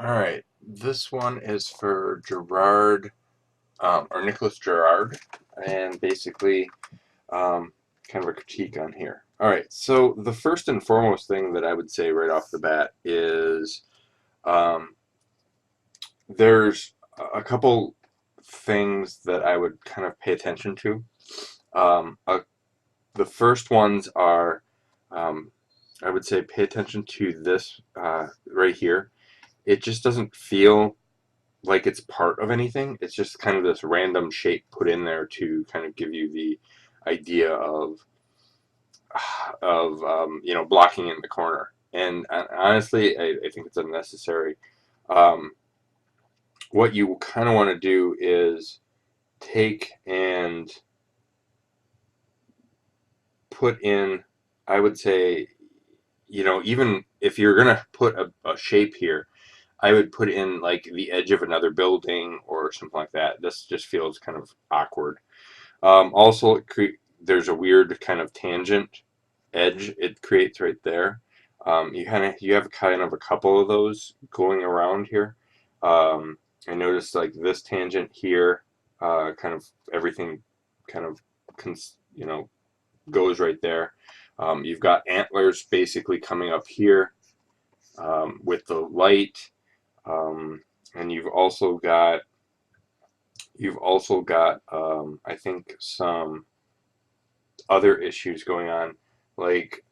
All right, this one is for Gerard, or Nicolas Gerard, and basically kind of a critique on here. All right, so the first and foremost thing that I would say right off the bat is um, there's a couple things that I would kind of pay attention to. Um, uh, the first ones are, um, I would say, pay attention to this right here. It just doesn't feel like it's part of anything. It's just kind of this random shape put in there to kind of give you the idea of blocking in the corner. And honestly, I think it's unnecessary. Um, what you kind of want to do is take and put in, I would say, even if you're gonna put a shape here, I would put in like the edge of another building or something like that. This just feels kind of awkward. Also, there's a weird kind of tangent edge it creates right there. You have kind of a couple of those going around here. I noticed like this tangent here, kind of everything kind of goes right there. You've got antlers basically coming up here with the light, and you've also got I think some other issues going on, like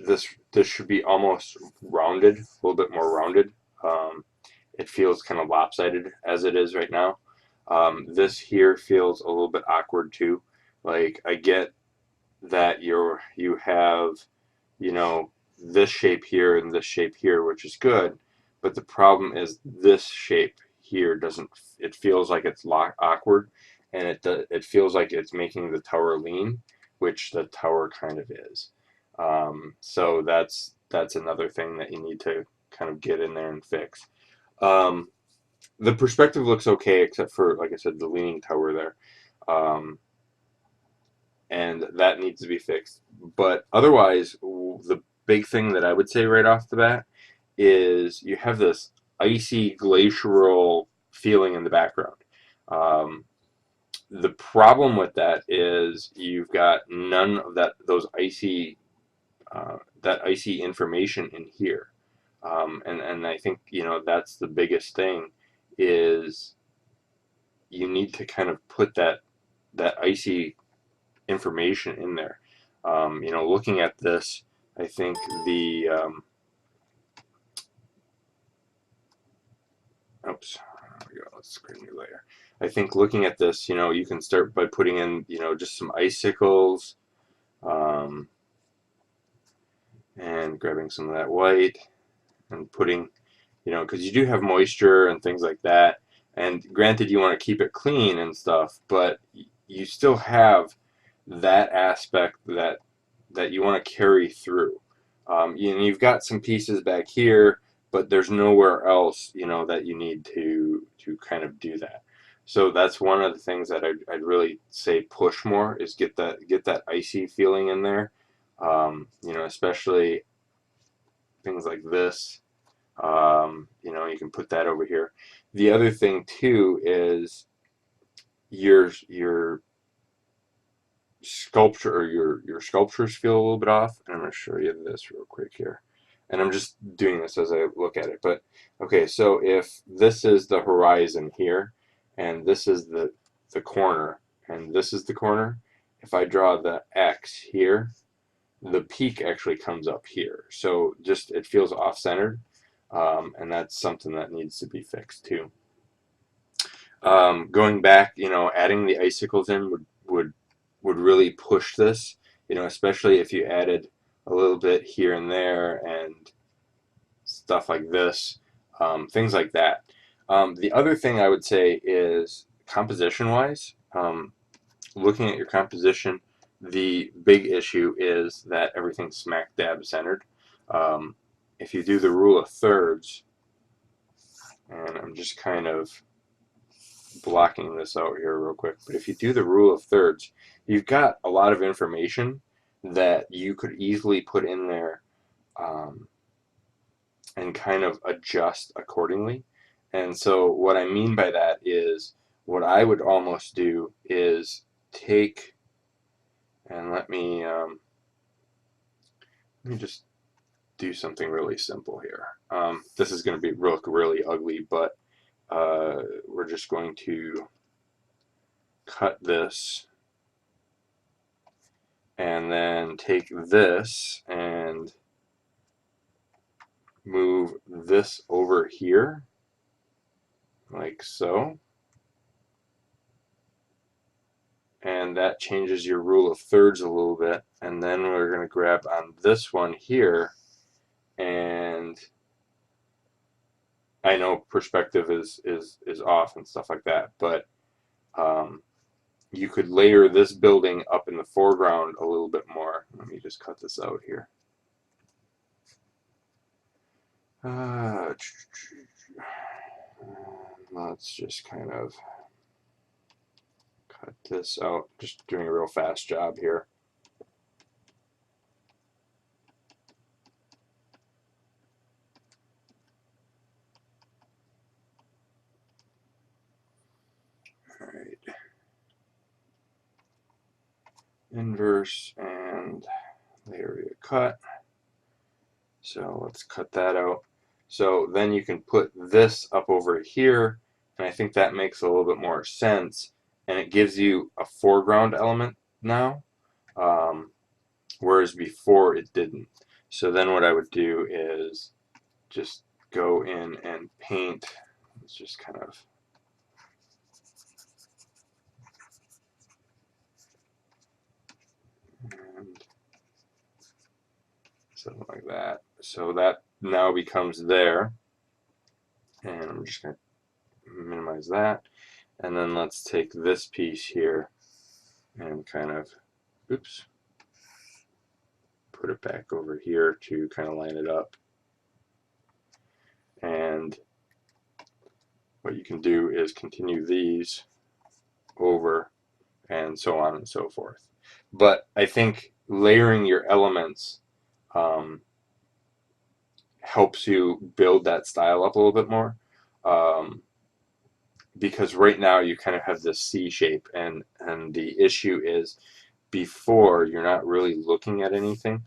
this should be almost rounded, a little bit more rounded. Um, it feels kind of lopsided as it is right now. This here feels a little bit awkward too. Like I get that you have you know this shape here and this shape here, which is good, but the problem is this shape here doesn't. It feels like it's awkward, and it feels like it's making the tower lean, which the tower kind of is. So that's another thing that you need to kind of get in there and fix. Um, the perspective looks okay, except for, like I said, the leaning tower there. And that needs to be fixed. But otherwise, the big thing that I would say right off the bat is you have this icy glacial feeling in the background. Um, the problem with that is you've got none of that icy information in here, and I think that's the biggest thing is you need to kind of put that icy information in there. Looking at this, I think the oops, there we go. Let's create a new layer. I think looking at this, you can start by putting in, just some icicles, um, and grabbing some of that white and putting, because you do have moisture and things like that. And granted, you want to keep it clean and stuff, but you still have that aspect that you want to carry through. You've got some pieces back here, but there's nowhere else, that you need to kind of do that. So that's one of the things that I'd really say push more is get that icy feeling in there. Especially things like this. You can put that over here. The other thing too is your sculpture or your sculptures feel a little bit off, and I'm going to show you this real quick here, and I'm just doing this as I look at it. But okay, so if this is the horizon here and this is the corner and this is the corner, if I draw the X here, the peak actually comes up here, so just it feels off-centered, and that's something that needs to be fixed too. Going back, adding the icicles in would really push this, especially if you added a little bit here and there and stuff like this, things like that. The other thing I would say is composition-wise, looking at your composition, the big issue is that everything's smack dab centered. Um, if you do the rule of thirds, and I'm just kind of blocking this out here real quick, but if you do the rule of thirds, you've got a lot of information that you could easily put in there, and kind of adjust accordingly. And so what I mean by that is what I would almost do is take, and let me just do something really simple here. This is going to look really ugly, but we're just going to cut this and then take this and move this over here like so, and that changes your rule of thirds a little bit. And then we're going to grab on this one here, and I know perspective is off and stuff like that, but you could layer this building up in the foreground a little bit more. Let me just cut this out here. Let's just kind of cut this out. Just doing a real fast job here. All right. Inverse and area cut. So let's cut that out. So then you can put this up over here, and I think that makes a little bit more sense, and it gives you a foreground element now, whereas before it didn't. So then what I would do is just go in and paint. Let's just kind of and something like that. So that now becomes there, and I'm just going to minimize that, and then let's take this piece here and kind of, oops, put it back over here to kind of line it up. And what you can do is continue these over and so on and so forth. But I think layering your elements helps you build that style up a little bit more, because right now you kind of have this C shape, and the issue is before you're not really looking at anything.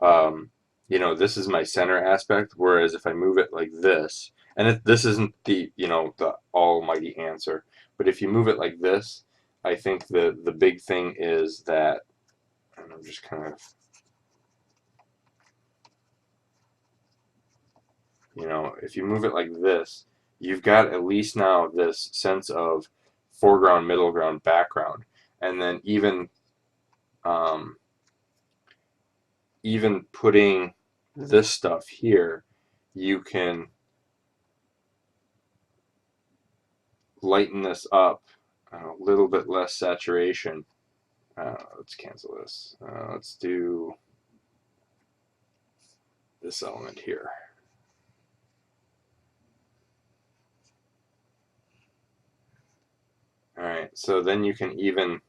You know, this is my center aspect, whereas if I move it like this, and this isn't the, you know, the almighty answer, but if you move it like this, I think the big thing is that, and I'm just kind of, you know, if you move it like this, you've got at least now this sense of foreground, middle ground, background, and then um, even putting this stuff here, you can lighten this up, a little bit less saturation. Let's cancel this. Let's do this element here. Alright, so then you can even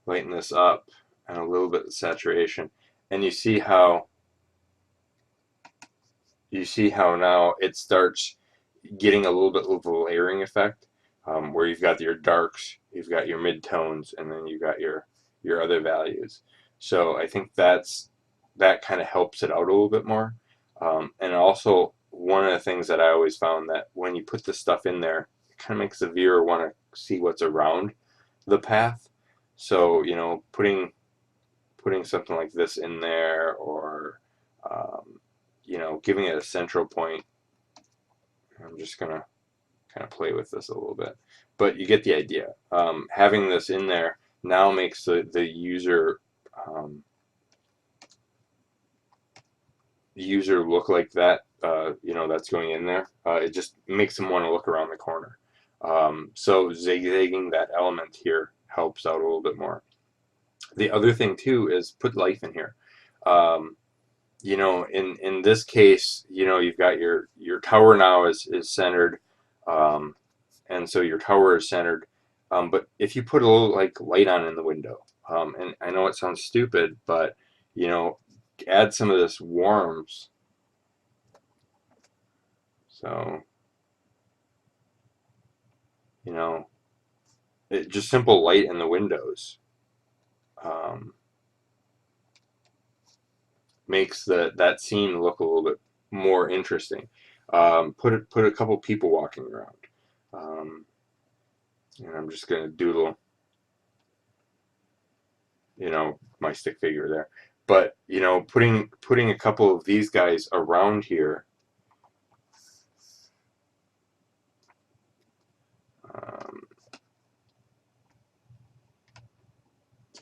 lighten this up and a little bit of saturation. And you see how now it starts getting a little bit of a layering effect, where you've got your darks, you've got your midtones, and then you've got your other values. So I think that kind of helps it out a little bit more. And also, one of the things that I always found, that when you put this stuff in there, it kind of makes the viewer want to see what's around the path. So, you know, putting something like this in there, or you know, giving it a central point. I'm just gonna kind of play with this a little bit, but you get the idea. Having this in there now makes the user look like that, you know, that's going in there. It just makes them want to look around the corner. So zigzagging that element here helps out a little bit more. The other thing too is put life in here. You know, in this case, you know, you've got your tower now is centered, and so your tower is centered. But if you put a little like light on in the window, and I know it sounds stupid, but you know, add some of this warmth. So you know, just simple light in the windows um, makes that scene look a little bit more interesting. Put a couple people walking around, um, and I'm just gonna doodle, my stick figure there. But putting a couple of these guys around here, um,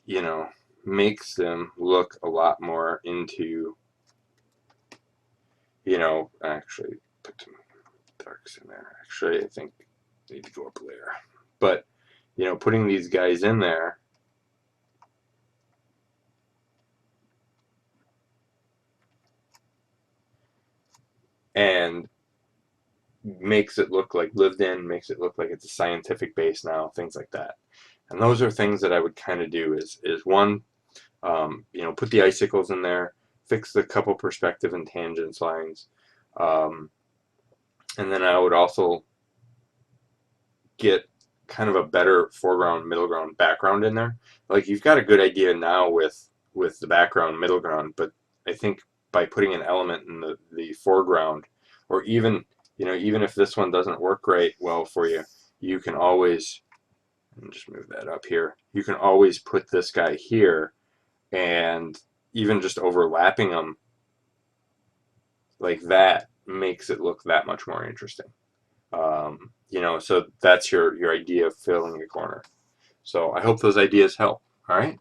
you know, makes them look a lot more into, actually put some darks in there. Actually, I think I need to go up a layer. But, putting these guys in there and makes it look like lived in, makes it look like it's a scientific base now, things like that. And those are things that I would kind of do is one, put the icicles in there, fix the couple perspective and tangents lines, um, and then I would also get kind of a better foreground, middle ground, background in there. Like you've got a good idea now with the background, middle ground, but I think by putting an element in the foreground, or even if this one doesn't work right well for you, you can always, and just move that up here. You can always put this guy here, and even just overlapping them like that makes it look that much more interesting. So that's your idea of filling a corner. So I hope those ideas help. All right.